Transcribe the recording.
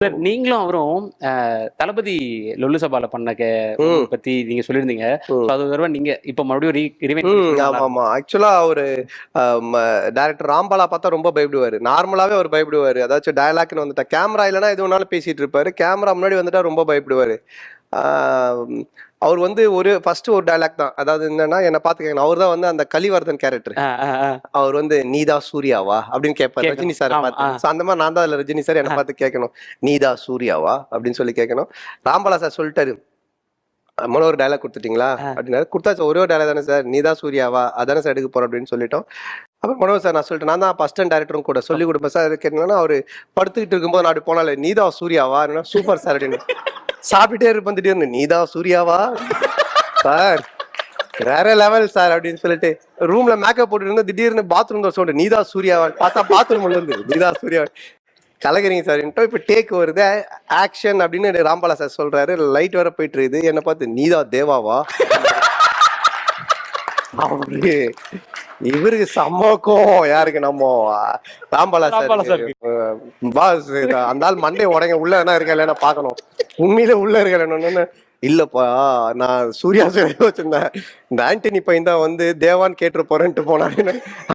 Sir நீங்களும் அவரும் தளபதி லொல்லு சபால பண்ண பத்தி நீங்க சொல்லியிருந்தீங்க. அது ஒரு தடவை நீங்க இப்ப மறுபடியும் ஆமா ஆமா ஆக்சுவலா அவரு டைரக்டர் ராம்பாலா பார்த்தா ரொம்ப பயப்படுவாரு. நார்மலாவே அவர் பயப்படுவாரு. அதாச்சும் டயலாக்னு வந்துட்டா கேமரா இல்லைன்னா எது வேணாலும் பேசிட்டு இருப்பாரு. கேமரா முன்னாடி வந்துட்டா ரொம்ப பயப்படுவாரு. அவர் வந்து ஃபர்ஸ்ட் ஒரு டைலாக் தான். அதாவது என்னன்னா என்ன பார்த்து கேட்கணும். அவர் தான் வந்து அந்த கலிவர்தன் கேரக்டர். அவர் வந்து நீதா சூர்யாவா அப்படின்னு கேட்பாரு ரஜினி சாரை பார்த்து. அந்த மாதிரி நான் தான் அதுல ரஜினி சார் என்ன பார்த்து கேட்கணும், நீதா சூர்யாவா அப்படின்னு சொல்லி கேட்கணும். ராம்பாலா சார் சொல்லிட்டாரு, மொழ ஒரு டைலாக் கொடுத்துட்டீங்களா அப்படின்னா, கொடுத்தாச்சு. ஒரே ஒரு டைலாக் தானே சார், நீதா சூர்யாவா அதானே சார் எடுக்க போறோம் அப்படின்னு சொல்லிட்டோம். அப்புறம் மனோஜ் சார் நான் சொல்லிட்டேன், நான் தான் ஃபர்ஸ்ட் அண்ட் டைரக்டரும் கூட சொல்லி கொடுப்பேன் சார். கேட்டீங்கன்னா அவரு படுத்துக்கிட்டு இருக்கும்போது நான் அப்படி போனாலே நீதா சூர்யாவா சூப்பர் சார் அப்படின்னு சாப்பிட்டுட்டே இருப்பேன். திடீர்னு நீதா சூர்யாவா சார் வேற லெவல் சார் அப்படின்னு சொல்லிட்டு ரூம்ல மேக்கப் போட்டு இருந்தா திடீர்னு பாத்ரூம் தான் சொல்லிட்டு நீதா சூர்யாவா பார்த்தா பாத்ரூம் இருந்து நீதா சூர்யா கலகரிங்க சார். இப்போ டேக் வருது ஆக்ஷன் அப்படின்னு ராம்பாலா சார் சொல்றாரு. லைட் வர போயிட்டு இருக்குது. என்ன பார்த்து நீதா தேவாவா அவரு இவருக்கு சம்மக்கும் யாருக்கு நம்ம ராம்பாலா சார் பாஸ் அந்த ஆள் மண்டே உடங்க உள்ள என்ன இருக்க இல்லைன்னா பாக்கணும். உண்மையில உள்ள இருக்கலன்னு இல்லப்பா நான் சூர்யா வச்சிருந்தேன். இந்த ஆண்டனி பையன் தான் வந்து தேவான்னு கேட்டு போறேன்ட்டு போனாருன்னு